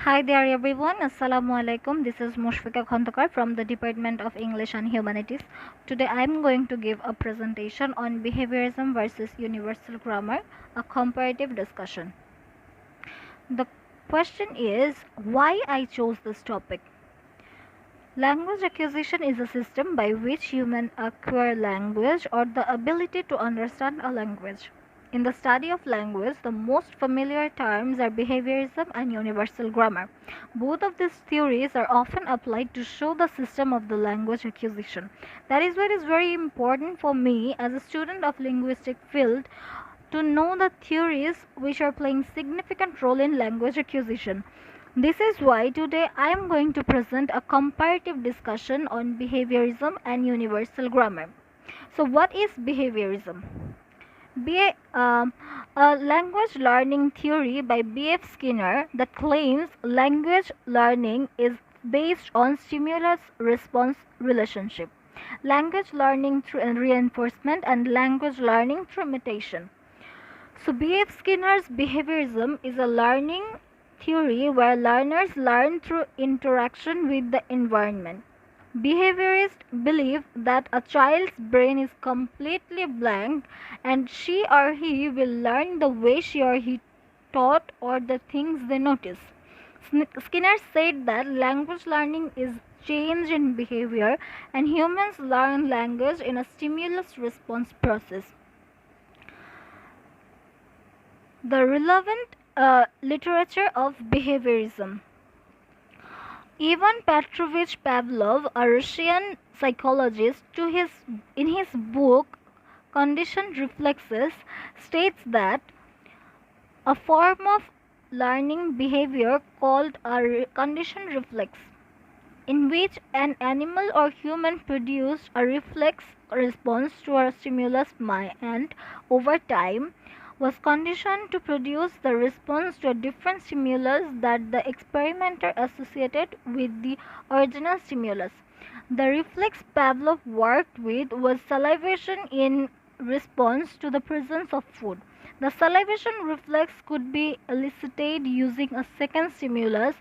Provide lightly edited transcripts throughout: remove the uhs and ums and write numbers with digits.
Hi there everyone, Assalamu alaikum. This is Mushfika Khandakar from the Department of English and Humanities. Today I am going to give a presentation on behaviorism versus universal grammar, a comparative discussion. The question is why I chose this topic. Language acquisition is a system by which humans acquire language or the ability to understand a language. In the study of language, the most familiar terms are behaviorism and universal grammar. Both of these theories are often applied to show the system of the language acquisition. That is why it is very important for me as a student of linguistic field to know the theories which are playing significant role in language acquisition. This is why today I am going to present a comparative discussion on behaviorism and universal grammar. So what is behaviorism? A language learning theory by B.F. Skinner that claims language learning is based on stimulus-response relationship, language learning through reinforcement, and language learning through imitation. So B.F. Skinner's behaviorism is a learning theory where learners learn through interaction with the environment. Behaviorists believe that a child's brain is completely blank and she or he will learn the way she or he taught or the things they notice. Skinner said that language learning is change in behavior and humans learn language in a stimulus response process. The relevant literature of behaviorism. Ivan Petrovich Pavlov, a Russian psychologist, in his book Conditioned Reflexes, states that a form of learning behavior called a conditioned reflex, in which an animal or human produced a reflex response to a stimulus and over time was conditioned to produce the response to a different stimulus that the experimenter associated with the original stimulus. The reflex Pavlov worked with was salivation in response to the presence of food. The salivation reflex could be elicited using a second stimulus,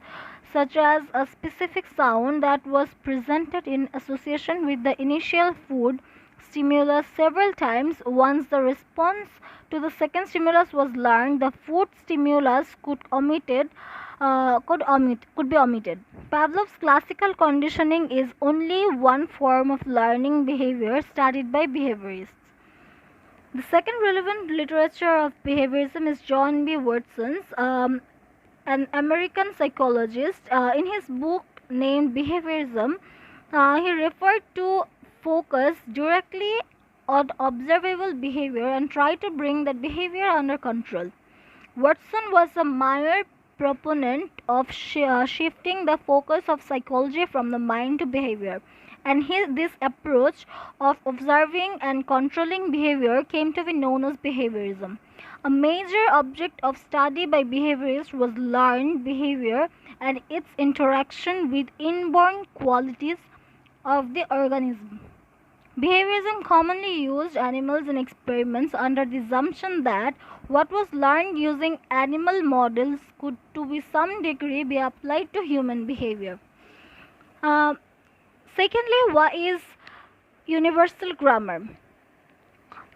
such as a specific sound that was presented in association with the initial food stimulus several times. Once the response to the second stimulus was learned, the food stimulus could be omitted. Pavlov's classical conditioning is only one form of learning behavior studied by behaviorists. The second relevant literature of behaviorism is John B. Watson's, an American psychologist. In his book named Behaviorism, he referred to focus directly on observable behavior and try to bring that behavior under control. Watson was a minor proponent of shifting the focus of psychology from the mind to behavior, and this approach of observing and controlling behavior came to be known as behaviorism. A major object of study by behaviorists was learned behavior and its interaction with inborn qualities of the organism. Behaviorism commonly used animals in experiments under the assumption that what was learned using animal models could to some degree be applied to human behavior. Secondly, what is universal grammar?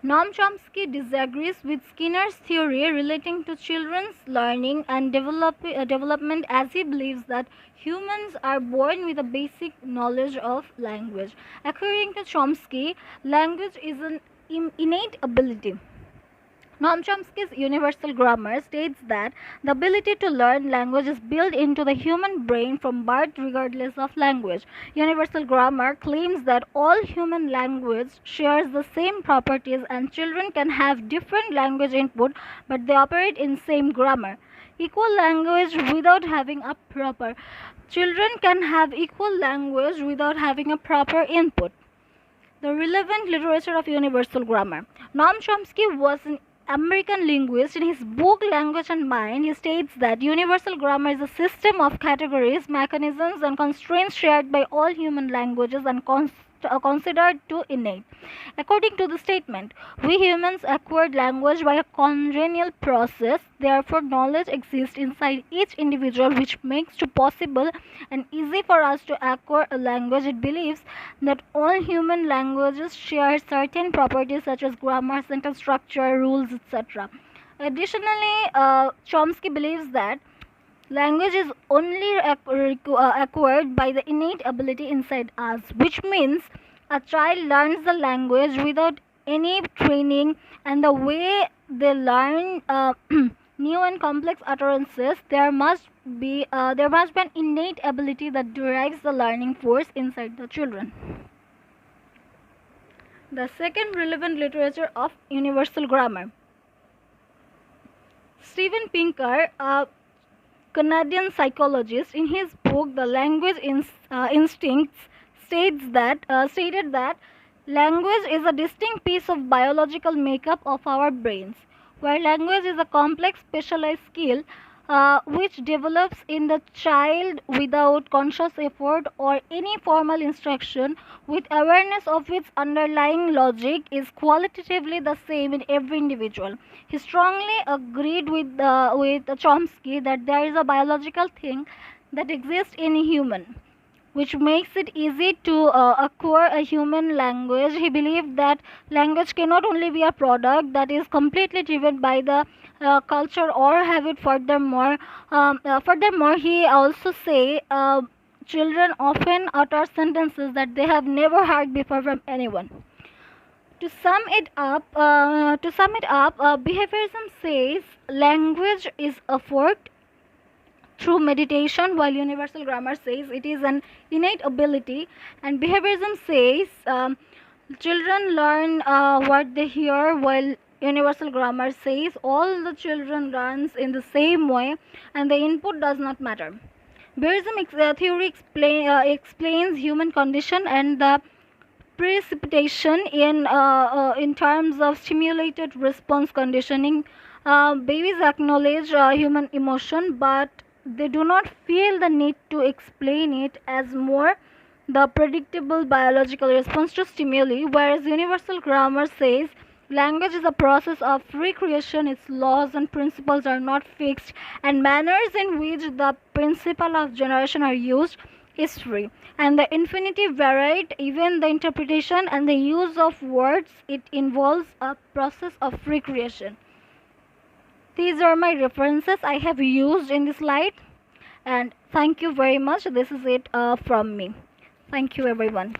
Noam Chomsky disagrees with Skinner's theory relating to children's learning and development, as he believes that humans are born with a basic knowledge of language. According to Chomsky, language is an innate ability. Noam Chomsky's universal grammar states that the ability to learn language is built into the human brain from birth regardless of language. Universal grammar claims that all human language shares the same properties and children can have different language input but they operate in same grammar. Equal language without having a proper. Children can have equal language without having a proper input. The relevant literature of universal grammar. Noam Chomsky was an American linguist. In his book Language and Mind, he states that universal grammar is a system of categories, mechanisms, and constraints shared by all human languages and considered to innate. According to the statement, we humans acquired language by a congenial process. Therefore, knowledge exists inside each individual, which makes it possible and easy for us to acquire a language. It believes that all human languages share certain properties such as grammar, sentence structure, rules, etc. Additionally, Chomsky believes that language is only acquired by the innate ability inside us, which means a child learns the language without any training, and the way they learn new and complex utterances, there must be an innate ability that derives the learning force inside the children. The second relevant literature of universal grammar. Steven Pinker, Canadian psychologist, in his book The Language Instincts, stated that language is a distinct piece of biological makeup of our brains, where language is a complex specialized skill which develops in the child without conscious effort or any formal instruction, with awareness of its underlying logic, is qualitatively the same in every individual. He strongly agreed with Chomsky that there is a biological thing that exists in a human, which makes it easy to acquire a human language. He believed that language cannot only be a product that is completely driven by the culture or habit. Furthermore, he also say children often utter sentences that they have never heard before from anyone. To sum it up, behaviorism says language is effort through meditation, while universal grammar says it is an innate ability, and behaviorism says children learn what they hear, while universal grammar says all the children learns in the same way and the input does not matter. Behaviorism theory explains human condition and the precipitation in terms of stimulated response conditioning. Babies acknowledge human emotion, but they do not feel the need to explain it as more the predictable biological response to stimuli, whereas universal grammar says language is a process of recreation. Its laws and principles are not fixed, and manners in which the principle of generation are used is free, and the infinitive varied. Even the interpretation and the use of words, it involves a process of recreation. These are my references I have used in this slide, and thank you very much. This is it from me. Thank you, everyone.